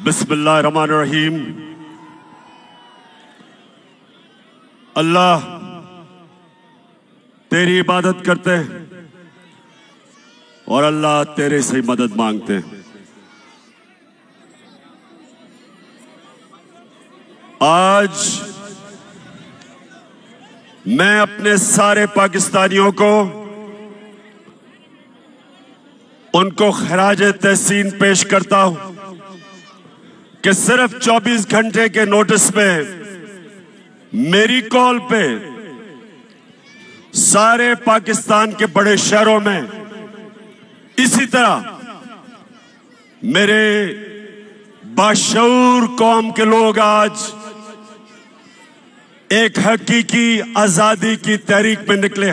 बिस्मिल्लाहिर्रहमानिर्रहीम। अल्लाह तेरी इबादत करते हैं और अल्लाह तेरे से मदद मांगते हैं। आज मैं अपने सारे पाकिस्तानियों को उनको खराज तहसीन पेश करता हूं कि सिर्फ 24 घंटे के नोटिस में मेरी कॉल पे सारे पाकिस्तान के बड़े शहरों में इसी तरह मेरे बाशऊर कौम के लोग आज एक हकीकी आजादी की तहरीक में निकले।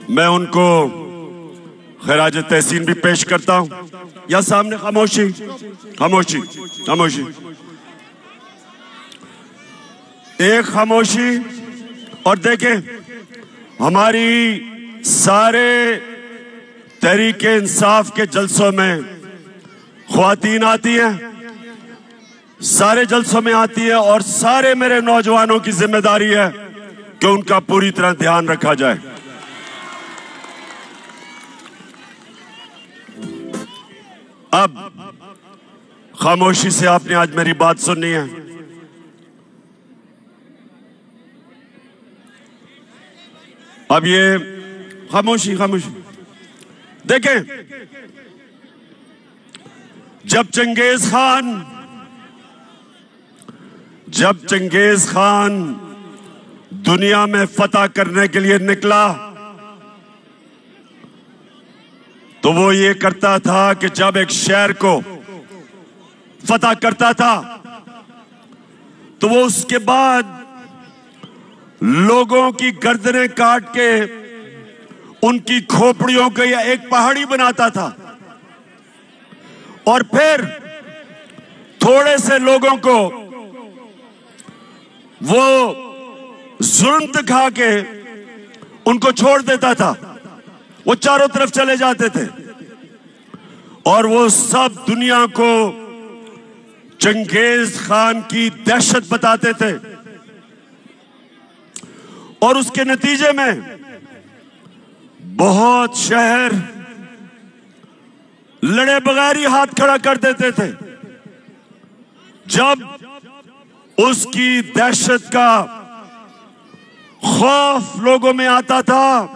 मैं उनको खराज तहसीन भी पेश करता हूं। या सामने खामोशी खामोशी खामोशी, एक खामोशी। और देखें, हमारी सारे तहरीके इंसाफ के जलसों में ख्वातीन आती हैं, सारे जलसों में आती है और सारे मेरे नौजवानों की जिम्मेदारी है कि उनका पूरी तरह ध्यान रखा जाए। अब खामोशी से आपने आज मेरी बात सुननी है। अब ये खामोशी खामोशी। देखें, जब चंगेज खान दुनिया में फतह करने के लिए निकला तो वो ये करता था कि जब एक शहर को फतह करता था तो वो उसके बाद लोगों की गर्दनें काट के उनकी खोपड़ियों के एक पहाड़ी बनाता था और फिर थोड़े से लोगों को वो जुल्म दिखा के उनको छोड़ देता था। वो चारों तरफ चले जाते थे और वो सब दुनिया को चंगेज खान की दहशत बताते थे और उसके नतीजे में बहुत शहर लड़े बगैर ही हाथ खड़ा कर देते थे। जब उसकी दहशत का खौफ लोगों में आता था,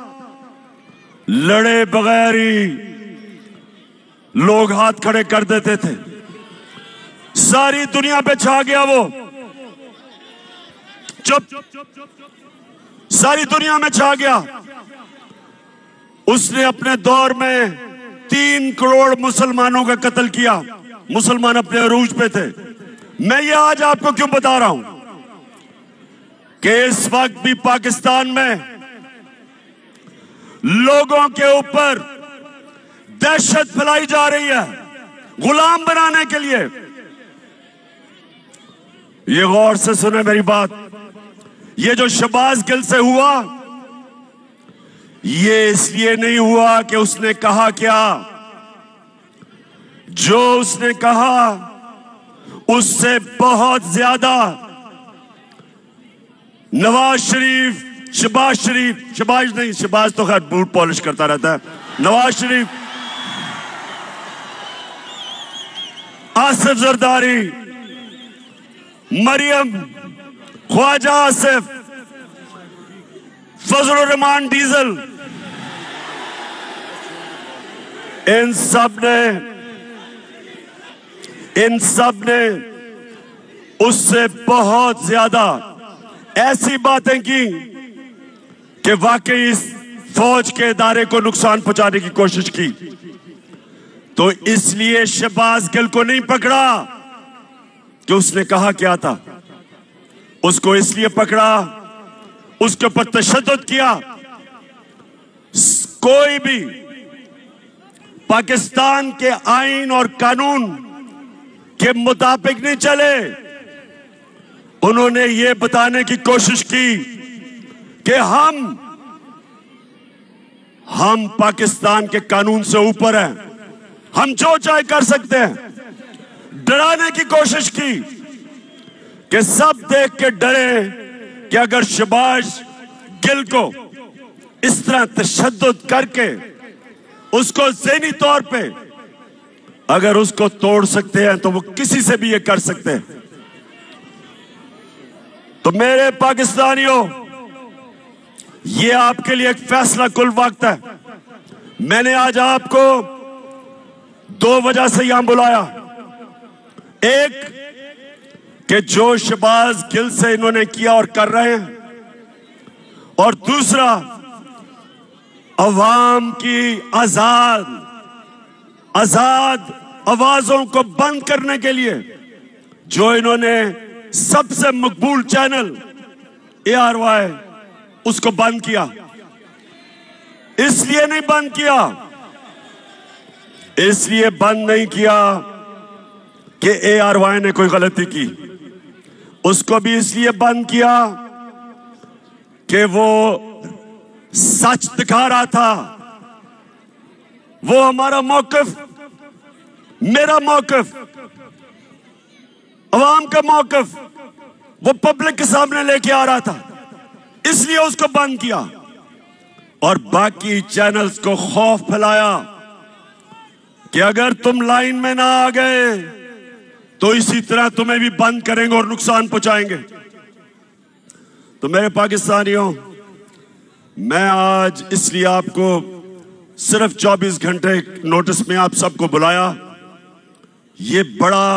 लड़े बगैर ही लोग हाथ खड़े कर देते थे। सारी दुनिया पे छा गया वो। चुप, सारी दुनिया में छा गया। उसने अपने दौर में 3 करोड़ मुसलमानों का कत्ल किया। मुसलमान अपने अरूज पे थे। मैं ये आज आपको क्यों बता रहा हूं कि इस वक्त भी पाकिस्तान में लोगों के ऊपर दहशत फैलाई जा रही है गुलाम बनाने के लिए। ये गौर से सुने मेरी बात। ये जो शहबाज गिल से हुआ, ये इसलिए नहीं हुआ कि उसने कहा क्या। जो उसने कहा उससे बहुत ज्यादा नवाज शरीफ, शहबाज तो खैर बूट पॉलिश करता रहता है। नवाज शरीफ, आसिफ जरदारी, मरियम, ख्वाजा आसिफ, फजल रहमान डीजल, इन सब ने उससे बहुत ज्यादा ऐसी बातें की कि वाकई इस फौज के इदारे को नुकसान पहुंचाने की कोशिश की। तो इसलिए शहबाज गिल को नहीं पकड़ा कि उसने कहा क्या था। उसको इसलिए पकड़ा, उसके ऊपर तशद्दुद किया। कोई भी पाकिस्तान के आईन और कानून के मुताबिक नहीं चले। उन्होंने ये बताने की कोशिश की कि हम पाकिस्तान के कानून से ऊपर हैं, हम जो चाहे कर सकते हैं। डराने की कोशिश की कि सब देख के डरे कि अगर शहबाज गिल को इस तरह तशद्दुद करके उसको ज़हनी तौर पे अगर उसको तोड़ सकते हैं तो वो किसी से भी ये कर सकते हैं। तो मेरे पाकिस्तानियों, ये आपके लिए एक फैसला कुल वक्त है। मैंने आज आपको दो वजह से यहां बुलाया। एक कि जो शहबाज गिल से इन्होंने किया और कर रहे हैं, और दूसरा अवाम की आजाद आवाजों को बंद करने के लिए जो इन्होंने सबसे मकबूल चैनल ARY उसको बंद किया। इसलिए नहीं बंद किया, इसलिए बंद नहीं किया कि ARY ने कोई गलती की। उसको भी इसलिए बंद किया कि वो सच दिखा रहा था। वो हमारा मौकिफ, मेरा मौकिफ, अवाम का मौकिफ वो पब्लिक के सामने लेके आ रहा था, इसलिए उसको बंद किया। और बाकी चैनल्स को खौफ फैलाया कि अगर तुम लाइन में ना आ गए तो इसी तरह तुम्हें भी बंद करेंगे और नुकसान पहुंचाएंगे। तो मेरे पाकिस्तानियों, मैं आज इसलिए आपको सिर्फ 24 घंटे नोटिस में आप सबको बुलाया। ये बड़ा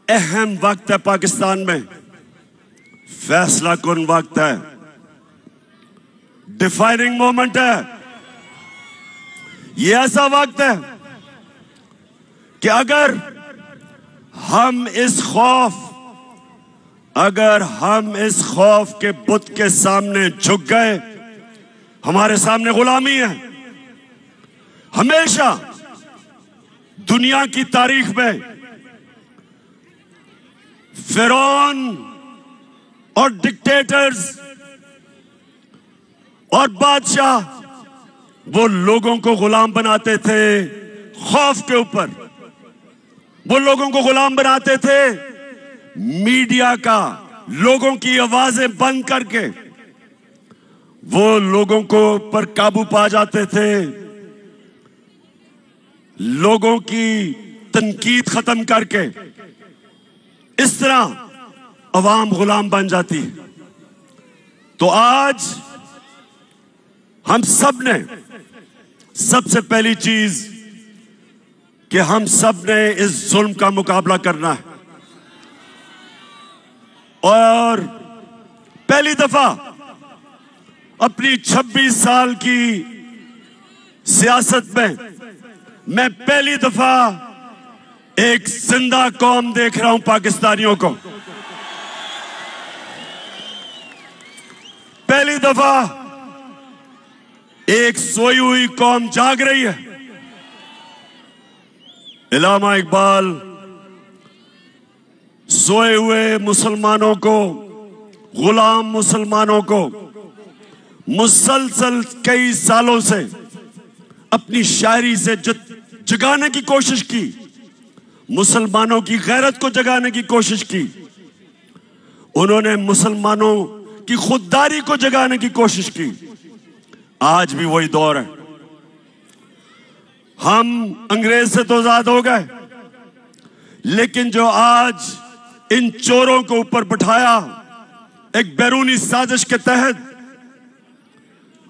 अहम वक्त है पाकिस्तान में, फैसला कुन वक्त है, डिफाइनिंग मोमेंट है। ये ऐसा वक्त है कि अगर हम इस खौफ के बुत के सामने झुक गए, हमारे सामने गुलामी है। हमेशा दुनिया की तारीख में फिरौन और डिक्टेटर्स और बादशाह वो लोगों को गुलाम बनाते थे खौफ के ऊपर। वो लोगों को गुलाम बनाते थे मीडिया का, लोगों की आवाजें बंद करके वो लोगों को पर काबू पा जाते थे, लोगों की तनकीद खत्म करके। इस तरह अवाम गुलाम बन जाती है। तो आज हम सब ने सबसे पहली चीज कि हम सब ने इस जुल्म का मुकाबला करना है। और पहली दफा अपनी 26 साल की सियासत में मैं पहली दफा एक जिंदा कौम देख रहा हूं पाकिस्तानियों को। पहली दफा एक सोई हुई कौम जाग रही है। इलामा इकबाल सोए हुए मुसलमानों को, गुलाम मुसलमानों को मुसलसल कई सालों से अपनी शायरी से जगाने की कोशिश की, मुसलमानों की गैरत को जगाने की कोशिश की। उन्होंने मुसलमानों की खुददारी को जगाने की कोशिश की। आज भी वही दौर है। हम अंग्रेज से तो आजाद हो गए, लेकिन जो आज इन चोरों को ऊपर बिठाया एक बैरूनी साजिश के तहत,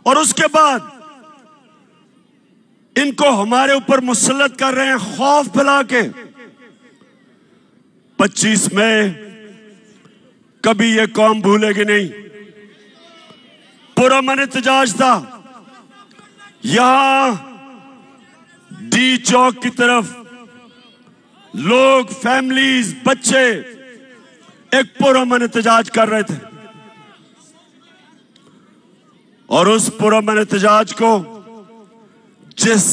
और उसके बाद इनको हमारे ऊपर मुसल्लत कर रहे हैं खौफ फैला के। 25 मई कभी ये कौम भूलेगी नहीं। पुरअमन एहतजाज था। यहां डी चौक की तरफ लोग, फैमिलीज, बच्चे एक पुरअमन एहतजाज कर रहे थे, और उस पुरअमन एहतजाज को जिस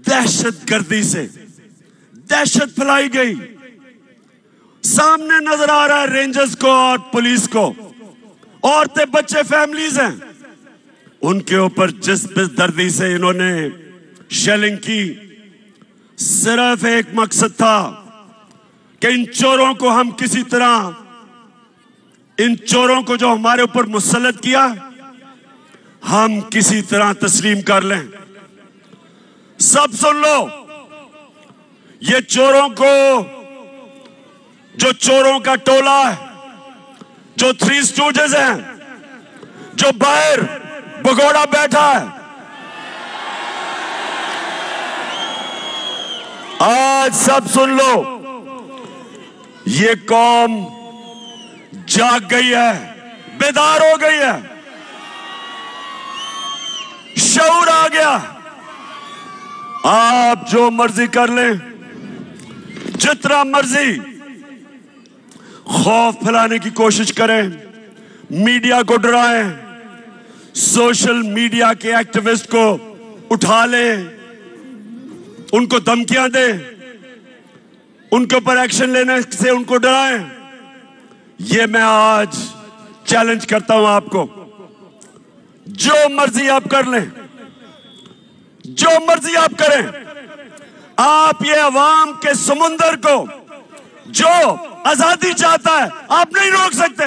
दहशतगर्दी से दहशत फैलाई गई, सामने नजर आ रहा है रेंजर्स को और पुलिस को। औरतें, बच्चे, फैमिलीज हैं, उनके ऊपर जिस बेदर्दी से इन्होंने शेलिंग की, सिर्फ एक मकसद था कि इन चोरों को हम किसी तरह, इन चोरों को जो हमारे ऊपर मुसल्लत किया, हम किसी तरह तस्लीम कर लें। सब सुन लो, ये चोरों को, जो चोरों का टोला है, जो थ्री स्टूजेस हैं, जो बाहर भगोड़ा बैठा है, आज सब सुन लो, ये कौम जाग गई है, बेदार हो गई है, शऊर आ गया। आप जो मर्जी कर लें, जितना मर्जी खौफ फैलाने की कोशिश करें, मीडिया को डराएं, सोशल मीडिया के एक्टिविस्ट को उठा लें, उनको धमकियां दें, उनके ऊपर एक्शन लेने से उनको डराएं। ये मैं आज चैलेंज करता हूं आपको। जो मर्जी आप कर लें, जो मर्जी आप करें, आप ये अवाम के समुंदर को जो आजादी चाहता है, आप नहीं रोक सकते।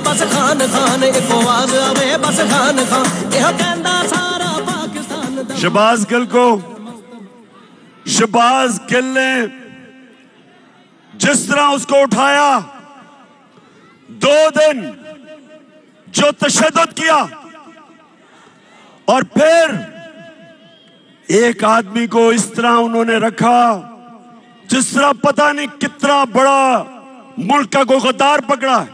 बस खान खान, बस खान खान, सारा पाकिस्तान। शहबाज गिल को, शहबाज गिल ने जिस तरह उसको उठाया, 2 दिन जो तशद्दुद किया, और फिर एक आदमी को इस तरह उन्होंने रखा जिस तरह पता नहीं कितना बड़ा मुल्क का कोई गद्दार पकड़ा है।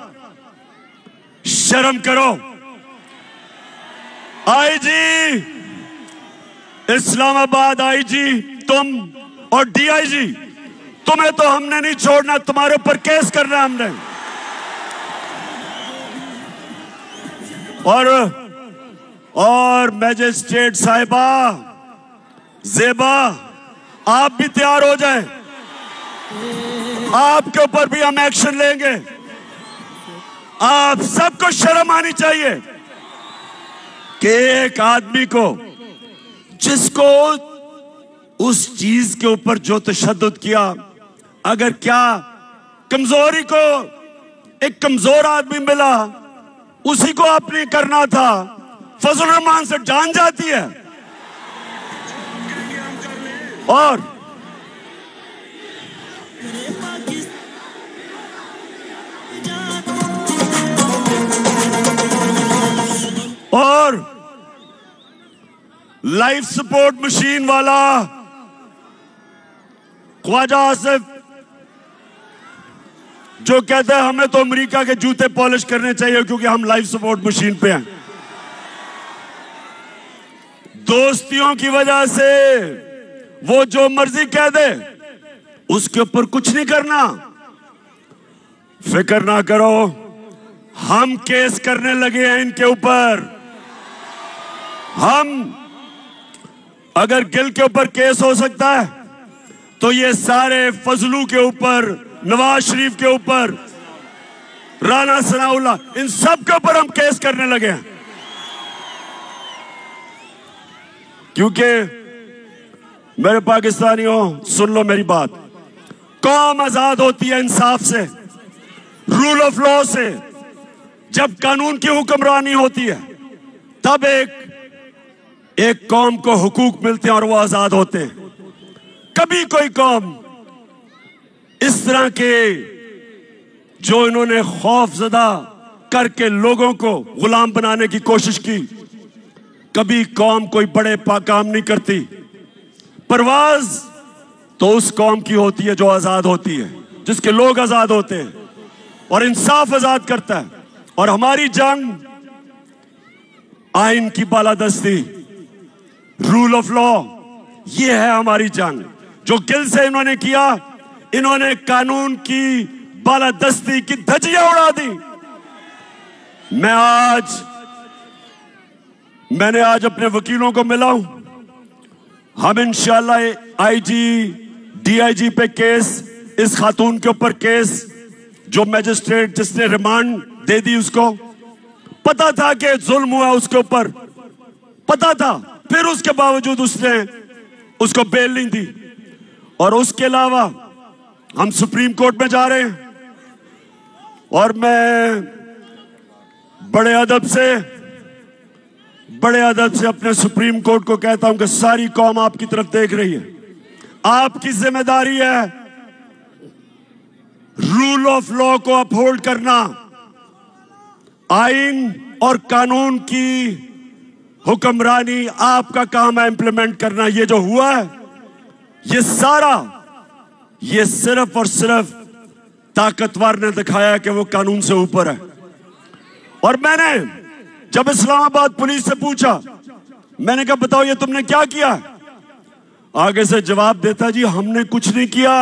शर्म करो। आईजी इस्लामाबाद, आईजी तुम और डीआईजी, तुम्हें तो हमने नहीं छोड़ना, तुम्हारे ऊपर केस करना हमने। और मैजिस्ट्रेट साहिबा ज़ेबा, आप भी तैयार हो जाएं, आपके ऊपर भी हम एक्शन लेंगे। आप सबको शर्म आनी चाहिए कि एक आदमी को, जिसको उस चीज के ऊपर जो तशद्दुद किया, अगर क्या कमजोरी को एक कमजोर आदमी मिला, उसी को आपने करना था। फजल रहमान से जान जाती है। और लाइफ सपोर्ट मशीन वाला ख्वाजा आसिफ जो कहता है हमें तो अमेरिका के जूते पॉलिश करने चाहिए क्योंकि हम लाइफ सपोर्ट मशीन पे हैं। दोस्तियों की वजह से वो जो मर्जी कह दे, उसके ऊपर कुछ नहीं करना। फिक्र ना करो, हम केस करने लगे हैं इनके ऊपर। हम, अगर गिल के ऊपर केस हो सकता है तो ये सारे फजलू के ऊपर, नवाज शरीफ के ऊपर, राना सनाउल्लाह, इन सब के ऊपर हम केस करने लगे हैं। क्योंकि मेरे पाकिस्तानियों, सुन लो मेरी बात, कौम आजाद होती है इंसाफ से, रूल ऑफ लॉ से। जब कानून की हुक्मरानी होती है तब एक कौम को हुकूक मिलते हैं और वो आजाद होते हैं। कभी कोई कौम इस तरह के जो इन्होंने खौफजदा करके लोगों को गुलाम बनाने की कोशिश की, कभी कौम कोई बड़े काम नहीं करती। परवाज तो उस कौम की होती है जो आजाद होती है, जिसके लोग आजाद होते हैं और इंसाफ आजाद करता है। और हमारी जंग आइन की बालादस्ती, रूल ऑफ लॉ, ये है हमारी जंग। जो गिल से इन्होंने किया, इन्होंने कानून की बालादस्ती की धज्जियां उड़ा दी। मैंने आज अपने वकीलों को मिला हूं। हम इंशाल्लाह आईजी डीआईजी पे केस, इस खातून के ऊपर केस, जो मैजिस्ट्रेट जिसने रिमांड दे दी उसको, पता था कि जुल्म हुआ उसके ऊपर, पता था, फिर उसके बावजूद उसने उसको बेल नहीं दी। और उसके अलावा हम सुप्रीम कोर्ट में जा रहे हैं और मैं बड़े अदब से अपने सुप्रीम कोर्ट को कहता हूं कि सारी कौम आपकी तरफ देख रही है। आपकी जिम्मेदारी है रूल ऑफ लॉ को अपहोल्ड करना, आइन और कानून की हुक्मरानी आपका काम है इंप्लीमेंट करना। ये जो हुआ है ये सारा, ये सिर्फ और सिर्फ ताकतवर ने दिखाया कि वो कानून से ऊपर है। और मैंने जब इस्लामाबाद पुलिस से पूछा, मैंने कहा बताओ ये तुमने क्या किया, आगे से जवाब देता जी हमने कुछ नहीं किया,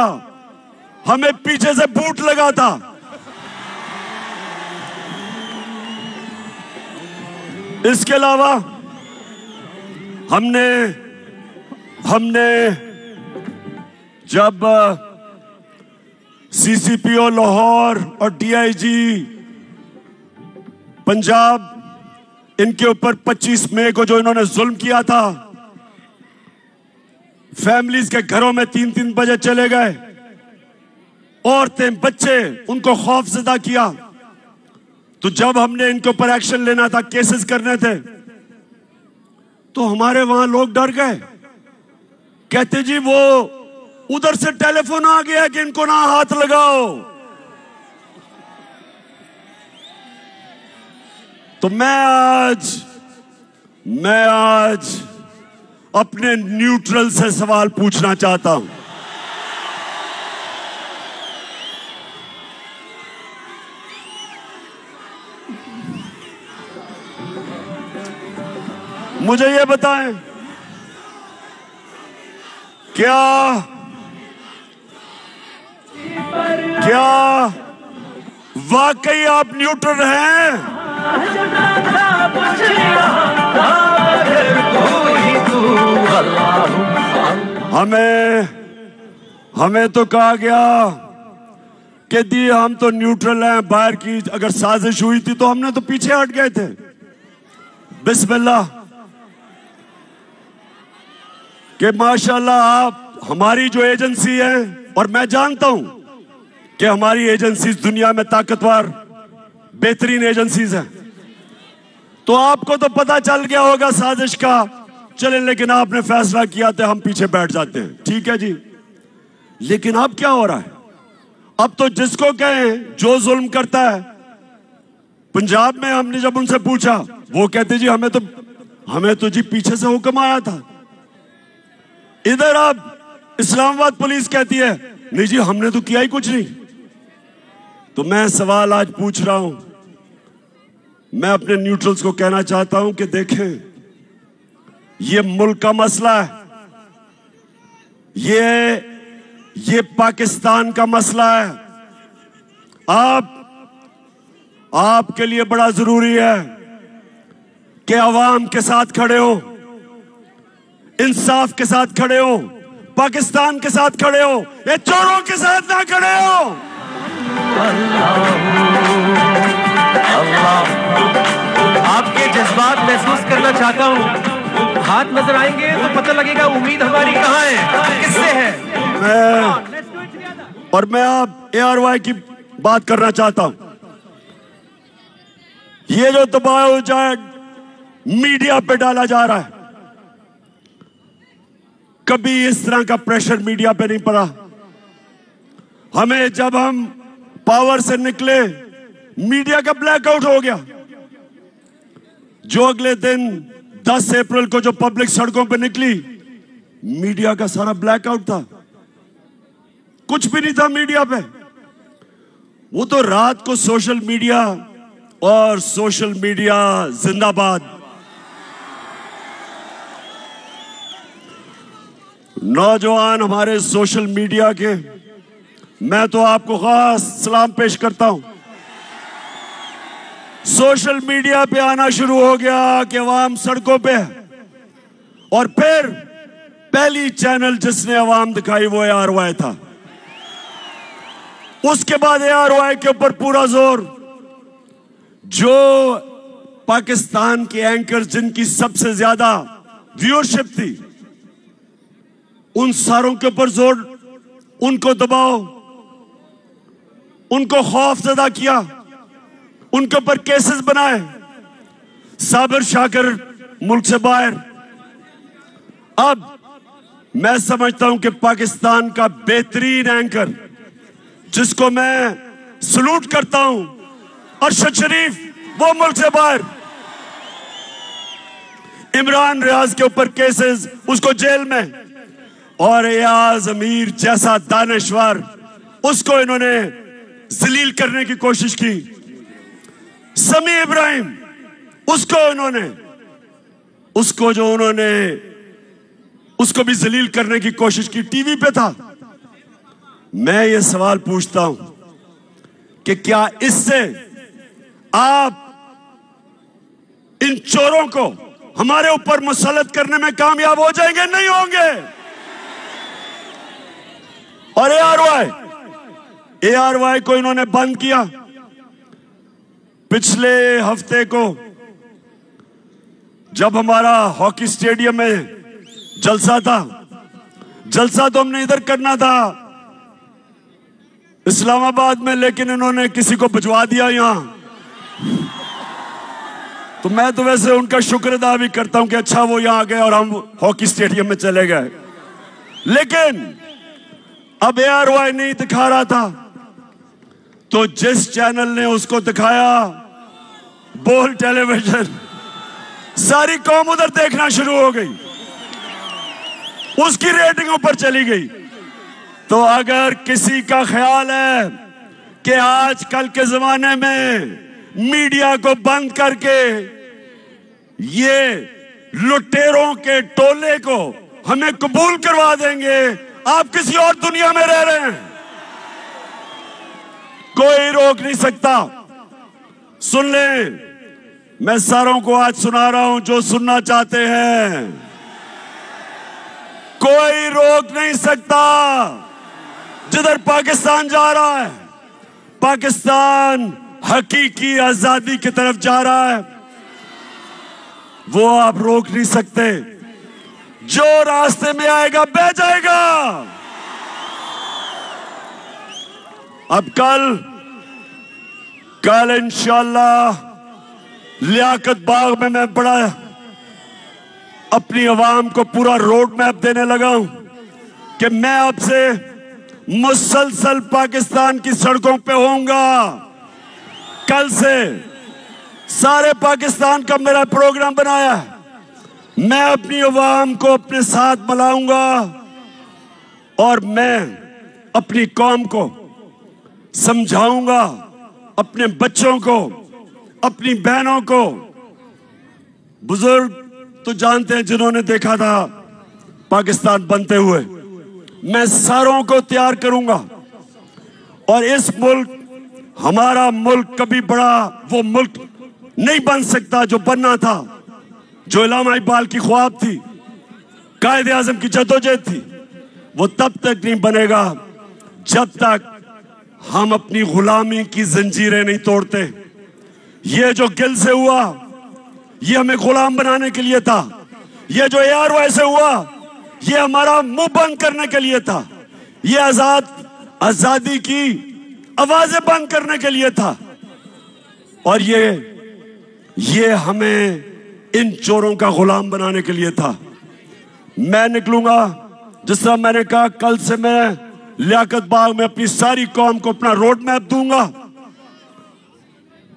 हमें पीछे से बूट लगा था। इसके अलावा हमने जब सीसीपीओ लाहौर और डीआईजी पंजाब, इनके ऊपर 25 मई को जो इन्होंने जुल्म किया था, फैमिलीज के घरों में 3-3 बजे चले गए, औरतें बच्चे, उनको खौफजदा किया, तो जब हमने इनके ऊपर एक्शन लेना था, केसेस करने थे, तो हमारे वहां लोग डर गए, कहते जी वो उधर से टेलीफोन आ गया कि इनको ना हाथ लगाओ। तो मैं आज अपने न्यूट्रल से सवाल पूछना चाहता हूं। मुझे ये बताएं, क्या वाकई आप न्यूट्रल हैं? हमें तो कहा गया कि दी हम तो न्यूट्रल हैं, बाहर की अगर साजिश हुई थी तो हमने तो पीछे हट गए थे। बिस्मिल्लाह कि माशाल्लाह आप हमारी जो एजेंसी है, और मैं जानता हूं कि हमारी एजेंसीज दुनिया में ताकतवर बेहतरीन एजेंसीज हैं, तो आपको तो पता चल गया होगा साजिश का, चले, लेकिन आपने फैसला किया था हम पीछे बैठ जाते हैं, ठीक है जी। लेकिन अब क्या हो रहा है? अब तो जिसको कहें जो जुल्म करता है, पंजाब में हमने जब उनसे पूछा, वो कहते जी हमें तो जी पीछे से हुक्म आया था। इधर अब इस्लामाबाद पुलिस कहती है नहीं जी हमने तो किया ही कुछ नहीं। तो मैं सवाल आज पूछ रहा हूं, मैं अपने न्यूट्रल्स को कहना चाहता हूं कि देखें, ये मुल्क का मसला है, ये पाकिस्तान का मसला है। आपके लिए बड़ा जरूरी है कि अवाम के साथ खड़े हो, इंसाफ के साथ खड़े हो, पाकिस्तान के साथ खड़े हो, ये चोरों के साथ ना खड़े हो। आपके जज्बात महसूस करना चाहता हूं, हाथ नजर आएंगे तो पता लगेगा उम्मीद हमारी कहां है, किससे है। मैं आप ARY की बात करना चाहता हूं। ये जो दबाव मीडिया पे डाला जा रहा है, कभी इस तरह का प्रेशर मीडिया पे नहीं पड़ा। हमें जब हम पावर से निकले, मीडिया का ब्लैकआउट हो गया। जो अगले दिन 10 अप्रैल को जो पब्लिक सड़कों पे निकली, मीडिया का सारा ब्लैकआउट था, कुछ भी नहीं था मीडिया पे। वो तो रात को सोशल मीडिया और सोशल मीडिया जिंदाबाद। नौजवान हमारे सोशल मीडिया के, मैं तो आपको खास सलाम पेश करता हूं। सोशल मीडिया पे आना शुरू हो गया कि अवाम सड़कों पे है, और फिर पहली चैनल जिसने अवाम दिखाई वो ARY था। उसके बाद ARY के ऊपर पूरा जोर, जो पाकिस्तान के एंकर जिनकी सबसे ज्यादा व्यूअरशिप थी, उन सारों के ऊपर जोर, उनको दबाओ, उनको खौफ ज़दा किया, उनके ऊपर केसेस बनाए। साबिर शाकिर मुल्क से बाहर। अब मैं समझता हूं कि पाकिस्तान का बेहतरीन एंकर जिसको मैं सलूट करता हूं, अरशद शरीफ, वो मुल्क से बाहर। इमरान रियाज के ऊपर केसेस, उसको जेल में। और एयाज अमीर जैसा दानश्वर, उसको इन्होंने जलील करने की कोशिश की। समी इब्राहिम, उसको भी जलील करने की कोशिश की, टीवी पे था। मैं ये सवाल पूछता हूं कि क्या इससे आप इन चोरों को हमारे ऊपर मुसल्लत करने में कामयाब हो जाएंगे? नहीं होंगे। और ARY को इन्होंने बंद किया। पिछले हफ्ते को जब हमारा हॉकी स्टेडियम में जलसा था, जलसा तो हमने इधर करना था इस्लामाबाद में, लेकिन इन्होंने किसी को भिजवा दिया यहां। तो मैं तो वैसे उनका शुक्र अदा भी करता हूं कि अच्छा वो यहां आ गए और हम हॉकी स्टेडियम में चले गए। लेकिन अब ARY नहीं दिखा रहा था, तो जिस चैनल ने उसको दिखाया, बोल टेलीविजन, सारी कौम उधर देखना शुरू हो गई, उसकी रेटिंग ऊपर चली गई। तो अगर किसी का ख्याल है कि आजकल के जमाने में मीडिया को बंद करके ये लुटेरों के टोले को हमें कबूल करवा देंगे, आप किसी और दुनिया में रह रहे हैं। कोई रोक नहीं सकता। सुन ले, मैं सारों को आज सुना रहा हूं जो सुनना चाहते हैं। कोई रोक नहीं सकता। जिधर पाकिस्तान जा रहा है, पाकिस्तान हकीकी आजादी की तरफ जा रहा है, वो आप रोक नहीं सकते। जो रास्ते में आएगा बह जाएगा। अब कल इंशाअल्लाह लियाकत बाग में मैं बड़ा अपनी आवाम को पूरा रोड मैप देने लगा हूं कि मैं अब से मुसलसल पाकिस्तान की सड़कों पे होऊंगा। कल से सारे पाकिस्तान का मेरा प्रोग्राम बनाया है। मैं अपनी आवाम को अपने साथ मिलाऊंगा और मैं अपनी कौम को समझाऊंगा, अपने बच्चों को, अपनी बहनों को। बुजुर्ग तो जानते हैं जिन्होंने देखा था पाकिस्तान बनते हुए। मैं सारों को तैयार करूंगा और इस मुल्क, हमारा मुल्क कभी बड़ा वो मुल्क नहीं बन सकता जो बनना था, जो इलामा इकबाल की ख्वाब थी, कायदे आजम की जद्दोजहद थी। वो तब तक नहीं बनेगा जब तक हम अपनी गुलामी की जंजीरें नहीं तोड़ते। ये जो गिल से हुआ, ये हमें गुलाम बनाने के लिए था। ये जो ARY से हुआ, ये हमारा मुंह बंद करने के लिए था। ये आजादी की आवाजें बंद करने के लिए था। और ये हमें इन चोरों का गुलाम बनाने के लिए था। मैं निकलूंगा, जिस तरह मैंने कहा, कल से मैं लियाकत बाग में अपनी सारी कौम को अपना रोड मैप दूंगा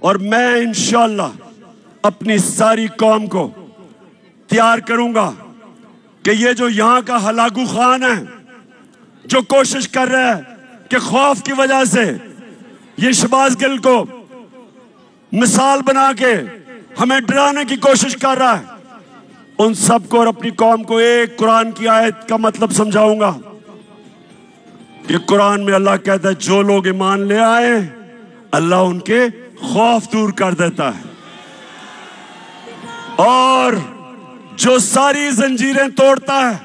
और मैं इंशाअल्लाह अपनी सारी कौम को तैयार करूंगा कि ये जो यहां का हलाकू खान है, जो कोशिश कर रहा है कि खौफ की वजह से ये शहबाज गिल को मिसाल बना के हमें डराने की कोशिश कर रहा है, उन सबको और अपनी कौम को एक कुरान की आयत का मतलब समझाऊंगा। ये कुरान में अल्लाह कहता है जो लोग ईमान ले आए अल्लाह उनके खौफ दूर कर देता है, और जो सारी जंजीरें तोड़ता है,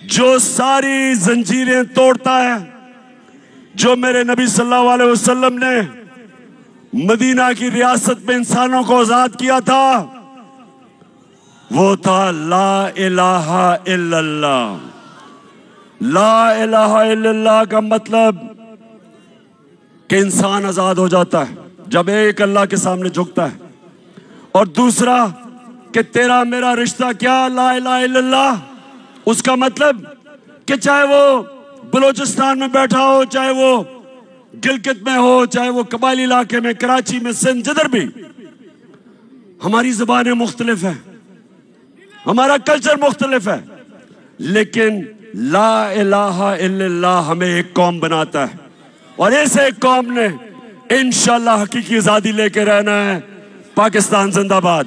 जो सारी जंजीरें तोड़ता है, जो मेरे नबी सल्लल्लाहु अलैहि वसल्लम ने मदीना की रियासत में इंसानों को आजाद किया था, वो था ला इलाहा इल्लल्लाह। ला इलाहा इल्लल्लाह का मतलब कि इंसान आजाद हो जाता है जब एक अल्लाह के सामने झुकता है, और दूसरा कि तेरा मेरा रिश्ता क्या ला इलाहा इल्लल्लाह। उसका मतलब कि चाहे वो बलोचिस्तान में बैठा हो, चाहे वो गिलगित में हो, चाहे वो कबायली इलाके में, कराची में, सिंध, जिधर भी, हमारी जुबानें मुख्तलिफ है, हमारा कल्चर मुख्तलिफ है, लेकिन ला इलाहा इल्लल्लाह हमें एक कौम बनाता है, और ऐसे एक कौम ने इंशाअल्लाह हकीकी आजादी लेके रहना है। पाकिस्तान जिंदाबाद।